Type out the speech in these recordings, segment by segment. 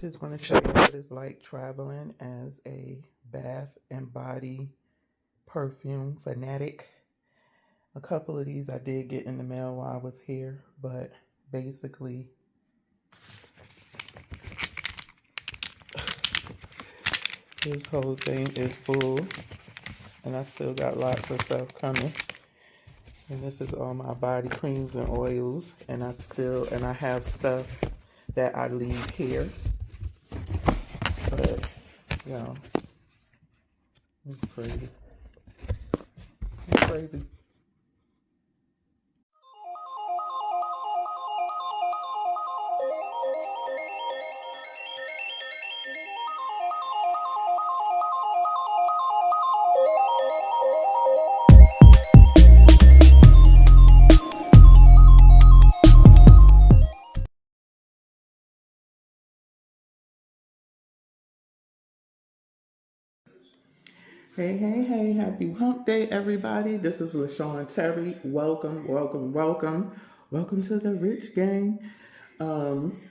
Just want to show you what it's like traveling as a bath and body perfume fanatic. A couple of these I did get in the mail while I was here, but basically this whole thing is full and I still got lots of stuff coming. And this is all my body creams and oils, and I have stuff that I leave here. But it's crazy. It's crazy. Hey, happy hump day, everybody. This is Lashawnterry. Welcome to the Rich Gang.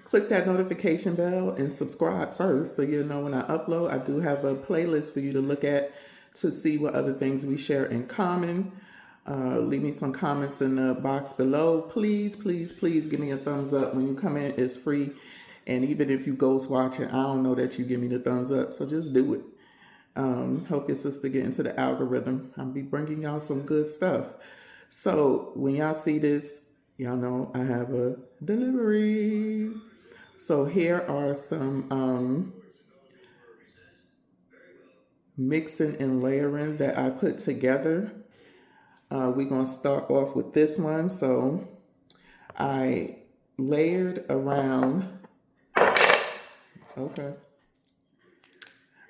Click that notification bell and subscribe first so you'll know when I upload. I do have a playlist for you to look at to see what other things we share in common. Leave me some comments in the box below. Please give me a thumbs up. When you come in, it's free. And even if you ghost watch it, I don't know that you give me the thumbs up, so just do it. Help your sister get into the algorithm. I'll be bringing y'all some good stuff. So when y'all see this, y'all know I have a delivery. So here are some mixing and layering that I put together. We're going to start off with this one. So I layered around,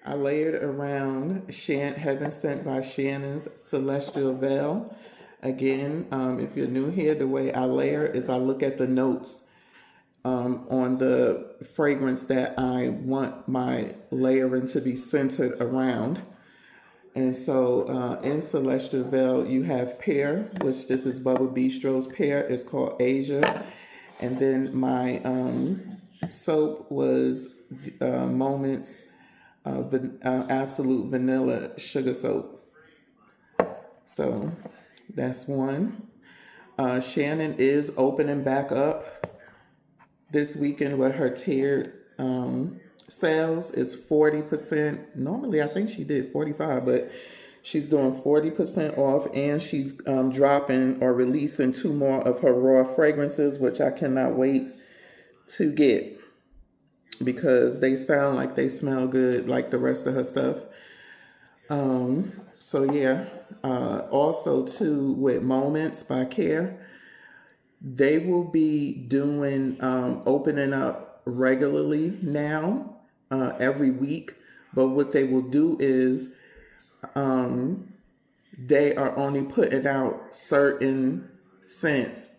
I layered around Heaven Sent by Shannon's Celestial Veil. Again, if you're new here, the way I layer is I look at the notes on the fragrance that I want my layering to be centered around. And so in Celestial Veil, you have Pear, which this is Bubble Bistro's Pear. It's called Asia. And then my soap was Moments Absolute Vanilla Sugar Soap. So that's one. Shannon is opening back up this weekend with her tiered sales. It's 40%. Normally I think she did 45, but she's doing 40% off, and she's dropping or releasing 2 more of her raw fragrances, which I cannot wait to get, because they sound like they smell good like the rest of her stuff. So yeah, also too with Moments by Care, they will be doing opening up regularly now, every week. But what they will do is they are only putting out certain scents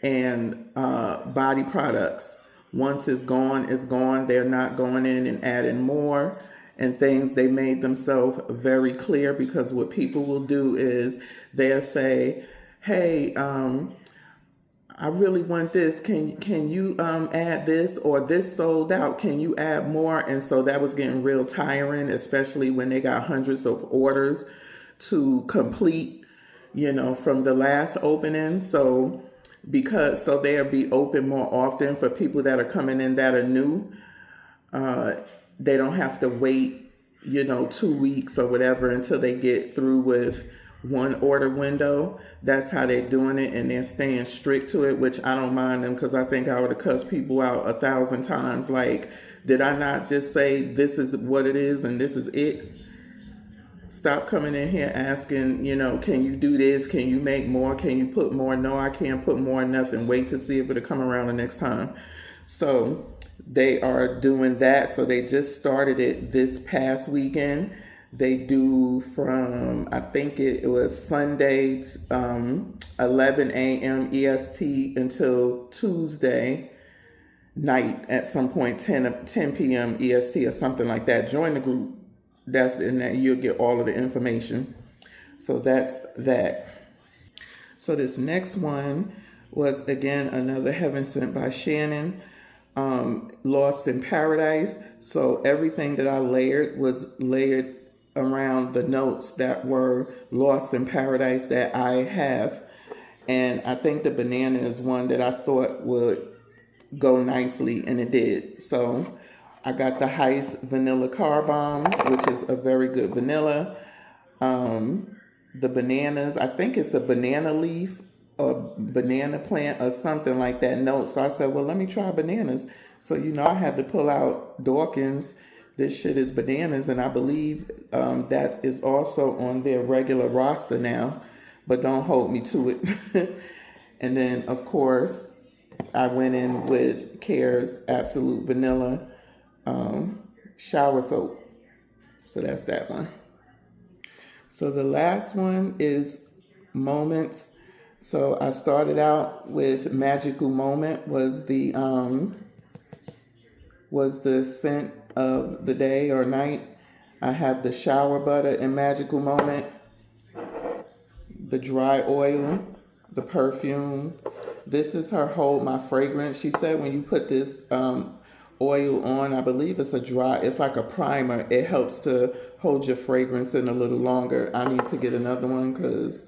and body products. Once it's gone, it's gone. They're not going in and adding more and things. They made themselves very clear, because what people will do is they'll say, hey, I really want this. Can you add this, or this sold out? Can you add more? And so that was getting real tiring, especially when they got hundreds of orders to complete, from the last opening. So they'll be open more often for people that are coming in that are new. They don't have to wait, 2 weeks or whatever until they get through with one order window. That's how they're doing it, and they're staying strict to it, which I don't mind them, because I think I would have cussed people out 1,000 times. Like, did I not just say this is what it is and this is it? Stop coming in here asking, can you do this? Can you make more? Can you put more? No, I can't put more, nothing. Wait to see if it'll come around the next time. So they are doing that. So they just started it this past weekend. They do from, I think it was Sunday, 11 a.m. EST until Tuesday night at some point, 10 p.m. EST or something like that. Join the group. That's in that, you'll get all of the information. So that's that. So this next one was, again, another Heaven Sent by Shannon. Lost in Paradise. So everything that I layered was layered around the notes that were Lost in Paradise that I have. And I think the banana is one that I thought would go nicely, and it did. So I got the Heist Vanilla Car Bomb, which is a very good vanilla. The bananas, I think it's a banana leaf or banana plant or something like that note. So I said, well, let me try bananas. So, I had to pull out Dawkins. This shit is bananas, and I believe that is also on their regular roster now, but don't hold me to it. And then, of course, I went in with Care's Absolute Vanilla shower soap. So that's that one. So the last one is Moments. So I started out with Magical Moment was the scent of the day or night. I have the shower butter in Magical Moment, the dry oil, the perfume. This is my fragrance. She said when you put this oil on, I believe it's it's like a primer. It helps to hold your fragrance in a little longer. I need to get another one because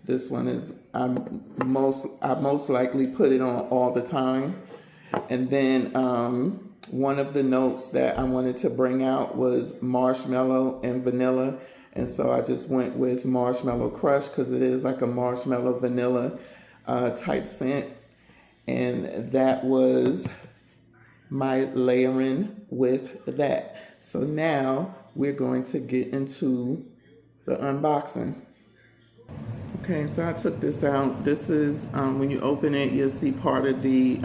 this one is, I most likely put it on all the time. And then one of the notes that I wanted to bring out was marshmallow and vanilla. And so I just went with Marshmallow Crush because it is like a marshmallow vanilla type scent. And that was my layering with that. So now we're going to get into the unboxing. Okay, so I took this out. This is, when you open it, you'll see part of the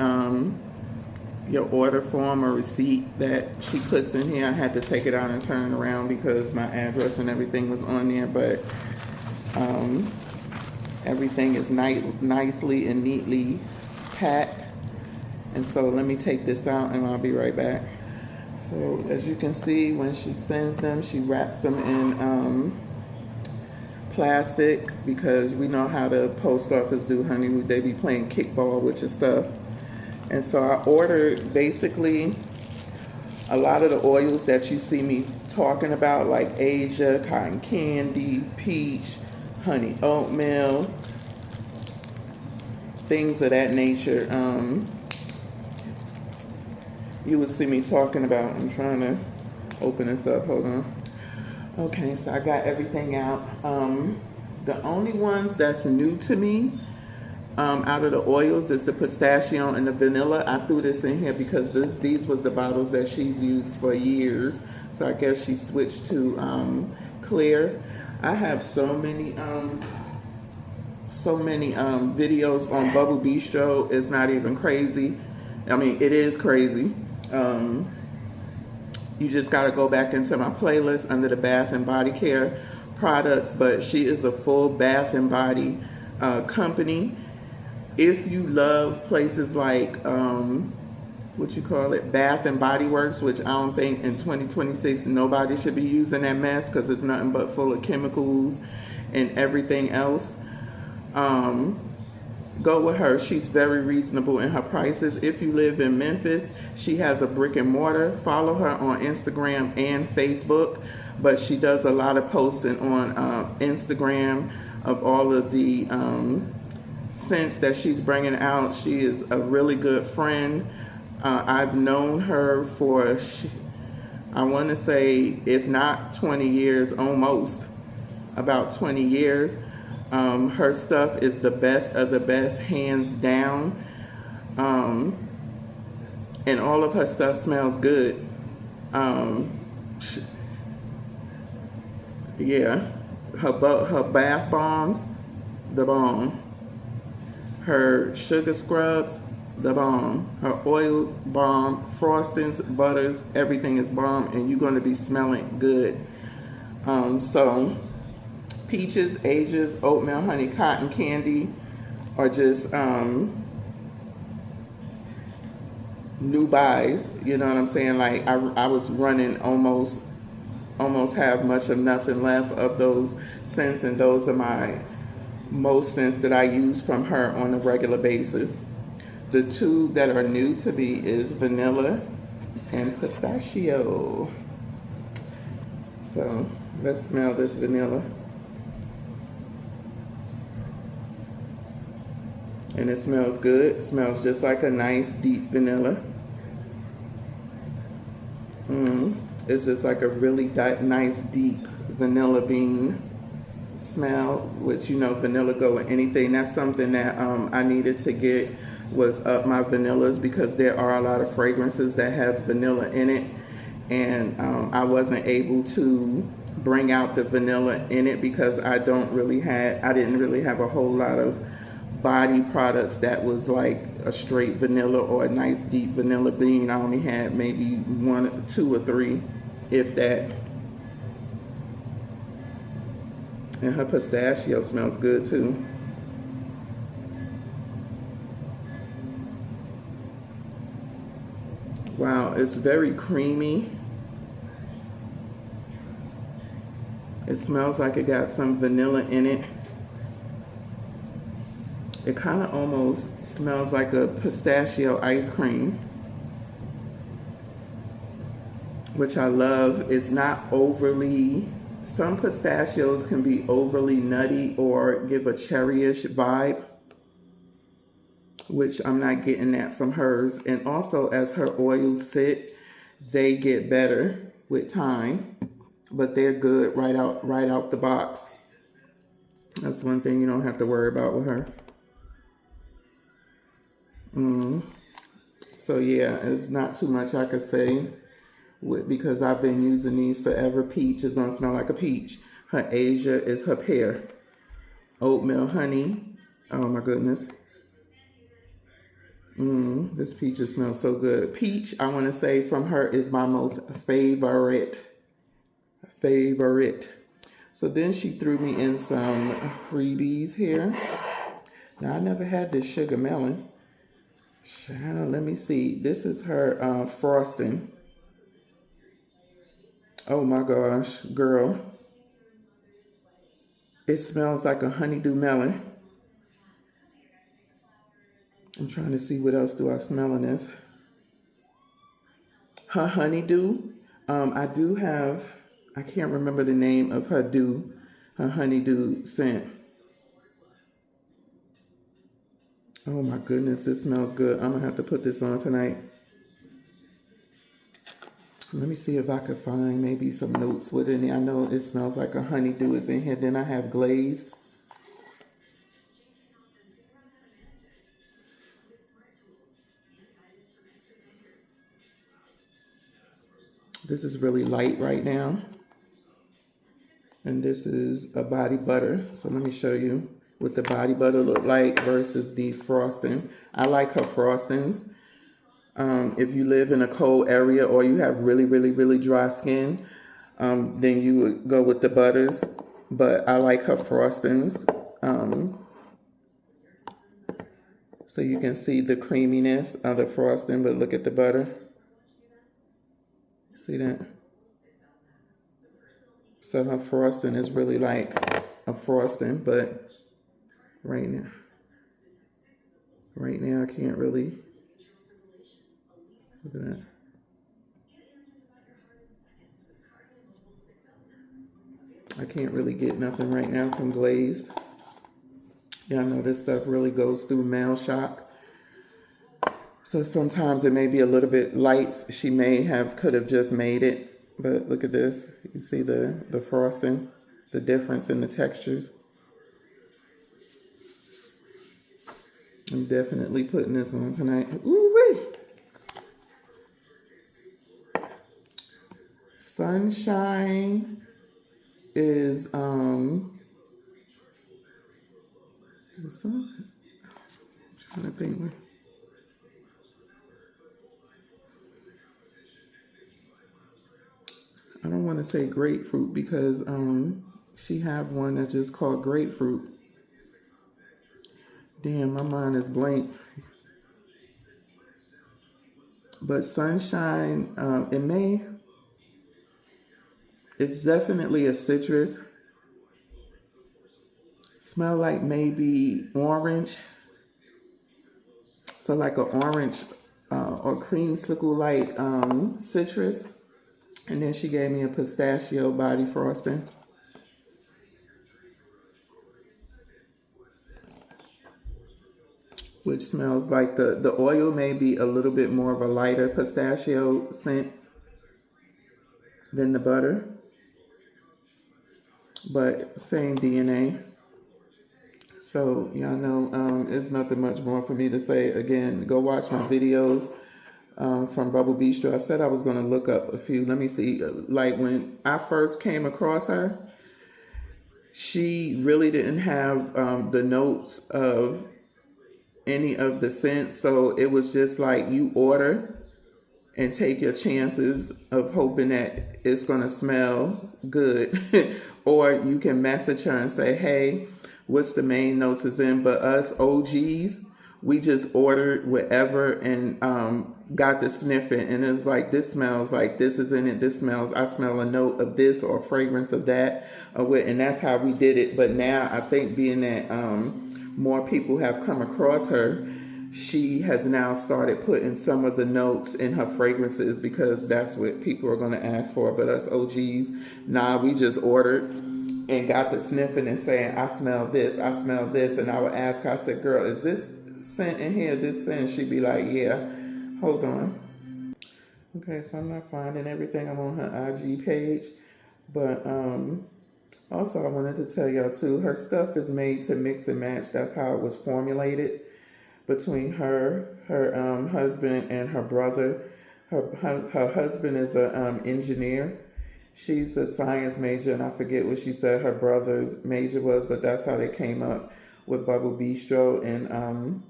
your order form or receipt that she puts in here. I had to take it out and turn it around because my address and everything was on there, but everything is nicely and neatly packed. And so let me take this out and I'll be right back. So as you can see, when she sends them, she wraps them in plastic because we know how the post office do, honey. They be playing kickball with your stuff. And so I ordered basically a lot of the oils that you see me talking about, like Asia, cotton candy, peach, honey oatmeal, things of that nature. You would see me talking about. I'm trying to open this up. Hold on. Okay, so I got everything out. The only ones that's new to me out of the oils is the pistachio and the vanilla. I threw this in here because these was the bottles that she's used for years. So I guess she switched to clear. I have so many videos on Bubble Bistro. It's not even crazy. I mean, it is crazy. You just got to go back into my playlist under the Bath and Body Care products, but she is a full Bath and Body company. If you love places like Bath and Body Works, which I don't think in 2026 nobody should be using that mess because it's nothing but full of chemicals and everything else. Go with her. She's very reasonable in her prices. If you live in Memphis, she has a brick and mortar. Follow her on Instagram and Facebook, but she does a lot of posting on Instagram of all of the scents that she's bringing out. She is a really good friend. I've known her for, I want to say, if not 20 years, almost about 20 years. Her stuff is the best of the best, hands down. And all of her stuff smells good. Yeah, her bath bombs, the bomb. Her sugar scrubs, the bomb. Her oils, bomb. Frostings, butters, everything is bomb, and you're going to be smelling good. So peaches, Asia's, oatmeal, honey, cotton candy are just new buys. You know what I'm saying? Like I was running almost have much of nothing left of those scents, and those are my most scents that I use from her on a regular basis. The two that are new to me is vanilla and pistachio. So let's smell this vanilla. And it smells good. It smells just like a nice deep vanilla. It's just like a really nice deep vanilla bean smell, which, you know, vanilla go with anything. That's something that I needed to get, was up my vanillas, because there are a lot of fragrances that has vanilla in it, and I wasn't able to bring out the vanilla in it because I didn't really have a whole lot of body products that was like a straight vanilla or a nice deep vanilla bean. I only had maybe 1, 2, or 3, if that. And her pistachio smells good too. Wow, it's very creamy. It smells like it got some vanilla in it. It kind of almost smells like a pistachio ice cream, which I love. It's not overly, some pistachios can be overly nutty or give a cherryish vibe, which I'm not getting that from hers. And also, as her oils sit, they get better with time, but they're good right out the box. That's one thing you don't have to worry about with her. So yeah, it's not too much I could say because I've been using these forever. Peach is gonna smell like a peach. Her Asia is her pear. Oatmeal honey. Oh my goodness. This peach just smells so good. Peach, I want to say, from her is my most favorite. So then she threw me in some freebies here. Now I never had this sugar melon. Let me see. This is her frosting. Oh my gosh, girl. It smells like a honeydew melon. I'm trying to see what else do I smell in this. Her honeydew. I do have, I can't remember the name of her honeydew scent. Oh my goodness, this smells good. I'm gonna have to put this on tonight. Let me see if I could find maybe some notes within it. I know it smells like a honeydew is in here. Then I have glazed. This is really light right now. And this is a body butter. So let me show you what the body butter look like versus the frosting. I like her frostings. If you live in a cold area or you have really dry skin, then you would go with the butters. But I like her frostings. So you can see the creaminess of the frosting, but look at the butter. See that? So her frosting is really like a frosting, but right now I can't really. Look at that. I can't really get nothing right now from glazed. Yeah, I know this stuff really goes through mail shock. So sometimes it may be a little bit light. She could have just made it. But look at this. You see the frosting, the difference in the textures. I'm definitely putting this on tonight. Ooh-wee. Sunshine is I'm trying to think. I don't want to say grapefruit because she have one that's just called grapefruit. Damn, my mind is blank. But sunshine, it's definitely a citrus. Smell like maybe orange. So like an orange or creamsicle like citrus. And then she gave me a pistachio body frosting, which smells like the oil may be a little bit more of a lighter pistachio scent than the butter, but same DNA. So y'all know it's nothing much more for me to say. Again, go watch my videos from Bubble Bistro. I said I was going to look up a few. Let me see. Like when I first came across her, she really didn't have the notes of any of the scents. So it was just like you order and take your chances of hoping that it's going to smell good. Or you can message her and say, hey, what's the main notes is in? But us OGs, we just ordered whatever and got to sniff it. And it's like, this smells like this is in it. This smells, I smell a note of this or a fragrance of that. And that's how we did it. But now I think being that more people have come across her, she has now started putting some of the notes in her fragrances because that's what people are going to ask for. But us OGs, nah, we just ordered and got to sniffing and saying, I smell this, I smell this. And I would ask her, I said, girl, is this scent in here, this scent? She'd be like, yeah, hold on. Okay, so I'm not finding everything. I'm on her IG page. But also I wanted to tell y'all too, her stuff is made to mix and match. That's how it was formulated between her husband and her brother. Her husband is an engineer. She's a science major, and I forget what she said her brother's major was, but that's how they came up with Bubble Bistro and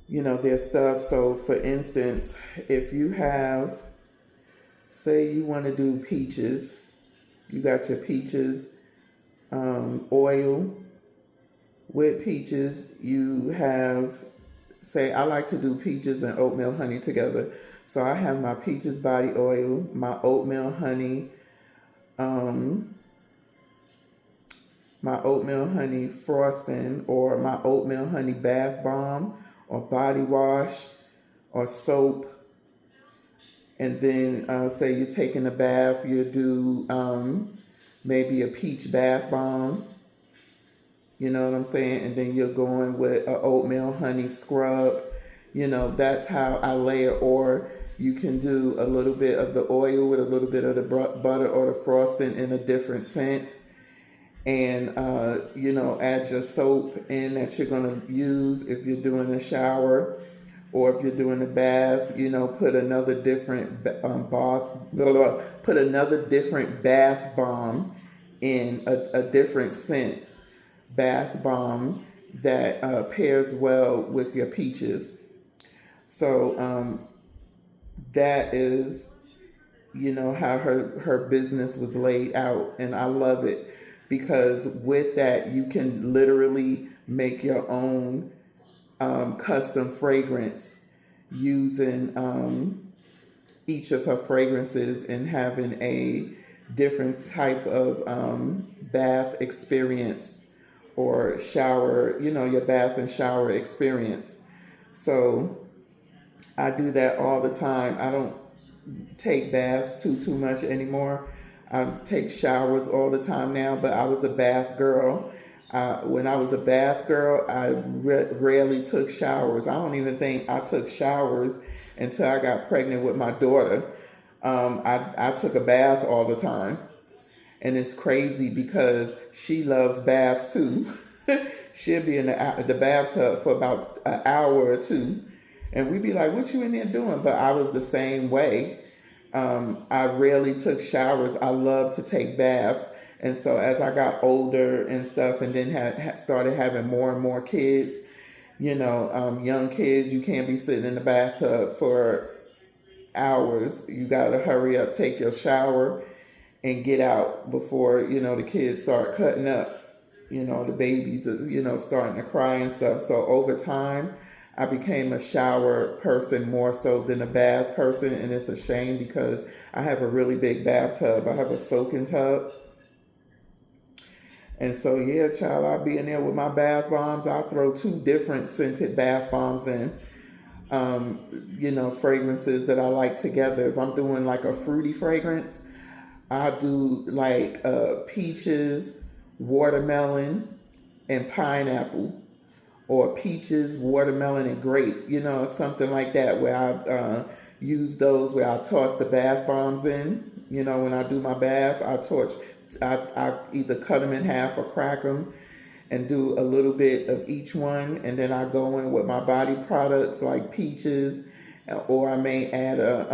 you know, their stuff. So for instance, if you have, say you want to do peaches, you got your peaches oil. With peaches, you have, say, I like to do peaches and oatmeal honey together. So I have my peaches body oil, my oatmeal honey, frosting, or my oatmeal honey bath bomb, or body wash, or soap. And then say you're taking a bath, you do maybe a peach bath bomb. You know what I'm saying? And then you're going with an oatmeal honey scrub. You know, that's how I layer. Or you can do a little bit of the oil with a little bit of the butter or the frosting in a different scent. And, you know, add your soap in that you're going to use if you're doing a shower. Or if you're doing a bath, you know, put another different bath bomb in a different scent. Bath bomb that pairs well with your peaches. So that is, you know, how her business was laid out, and I love it because with that you can literally make your own custom fragrance using each of her fragrances and having a different type of bath experience or shower, you know, your bath and shower experience. So I do that all the time. I don't take baths too much anymore. I take showers all the time now, but I was a bath girl. When I was a bath girl, I rarely took showers. I don't even think I took showers until I got pregnant with my daughter. I took a bath all the time. And it's crazy because she loves baths too. She'll be in the bathtub for about an hour or two. And we'd be like, what you in there doing? But I was the same way. I rarely took showers. I love to take baths. And so as I got older and stuff and then started having more and more kids, you know, young kids, you can't be sitting in the bathtub for hours. You got to hurry up, take your shower, and get out before, you know, the kids start cutting up. You know, the babies, you know, starting to cry and stuff. So over time, I became a shower person more so than a bath person. And it's a shame because I have a really big bathtub. I have a soaking tub. And so, yeah, child, I'll be in there with my bath bombs. I'll throw 2 different scented bath bombs in, fragrances that I like together. If I'm doing like a fruity fragrance, I'll do like peaches, watermelon, and pineapple, or peaches, watermelon, and grape, something like that, where I use those, where I toss the bath bombs in. When I do my bath, I either cut them in half or crack them and do a little bit of each one. And then I go in with my body products like peaches, or I may add a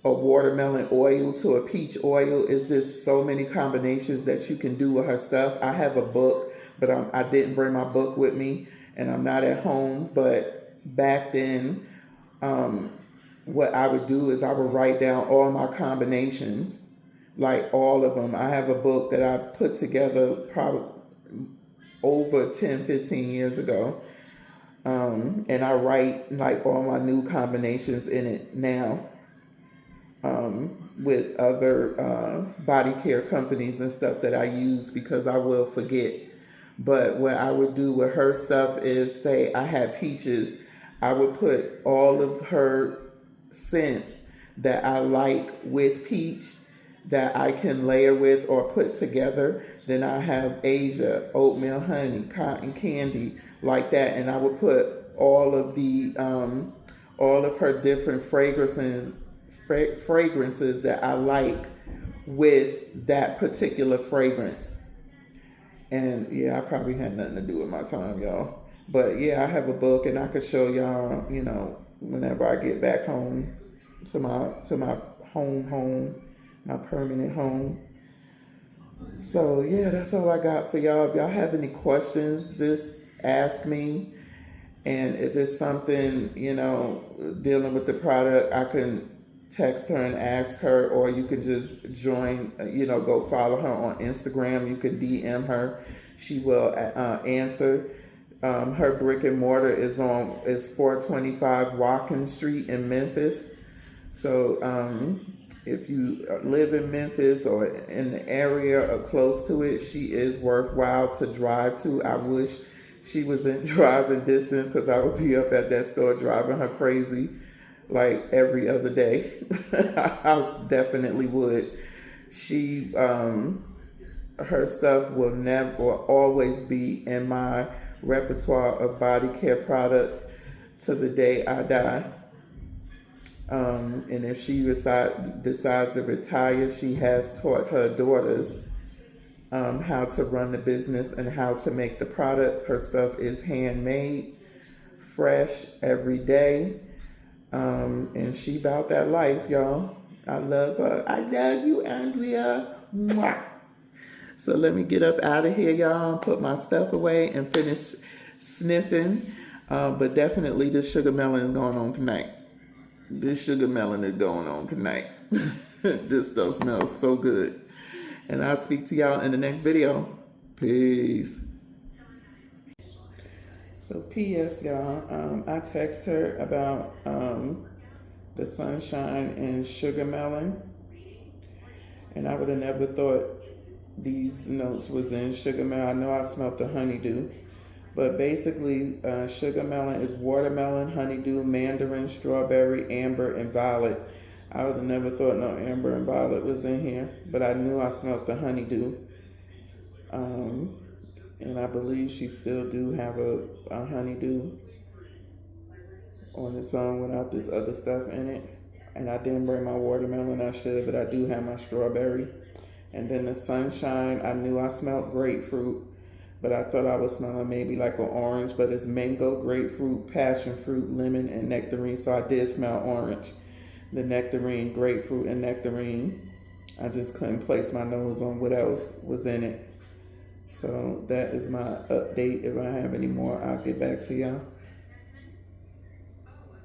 watermelon oil to a peach oil. It's just so many combinations that you can do with her stuff. I have a book, but I didn't bring my book with me, and I'm not at home. But back then, what I would do is I would write down all my combinations, like all of them. I have a book that I put together probably over 10, 15 years ago. And I write like all my new combinations in it now, with other body care companies and stuff that I use, because I will forget. But what I would do with her stuff is, say I had peaches, I would put all of her scents that I like with peach that I can layer with or put together. Then I have Asia, oatmeal honey, cotton candy, like that. And I would put all of her different fragrances that I like with that particular fragrance. And yeah, I probably had nothing to do with my time, y'all. But yeah, I have a book, and I could show y'all, whenever I get back home to my home, my permanent home. So yeah, that's all I got for y'all. If y'all have any questions, just ask me. And if it's something, dealing with the product, I can text her and ask her, or you can just join, go follow her on Instagram. You can DM her. She will answer. Her brick and mortar is 425 Watkins Street in Memphis. So if you live in Memphis or in the area or close to it, she is worthwhile to drive to. I wish she was in driving distance, because I would be up at that store driving her crazy like every other day. I definitely would. She, her stuff will always be in my repertoire of body care products to the day I die. And if she decides to retire, she has taught her daughters how to run the business and how to make the products. Her stuff is handmade, fresh every day. And she about that life, y'all. I love her. I love you, Andrea. Mwah. So let me get up out of here, y'all, and put my stuff away and finish sniffing. But definitely this sugar melon is going on tonight. This stuff smells so good. And I'll speak to y'all in the next video. Peace. So P.S. y'all, I text her about the sunshine and sugar melon. And I would have never thought these notes was in sugar melon. I know I smelled the honeydew. But basically, sugar melon is watermelon, honeydew, mandarin, strawberry, amber, and violet. I would have never thought no amber and violet was in here, but I knew I smelled the honeydew. And I believe she still do have a honeydew on its own without this other stuff in it. And I didn't bring my watermelon, I should, but I do have my strawberry. And then the sunshine, I knew I smelled grapefruit, but I thought I was smelling maybe like an orange, but it's mango, grapefruit, passion fruit, lemon, and nectarine. So I did smell orange. The nectarine, grapefruit, and nectarine. I just couldn't place my nose on what else was in it. So that is my update. If I have any more, I'll get back to y'all.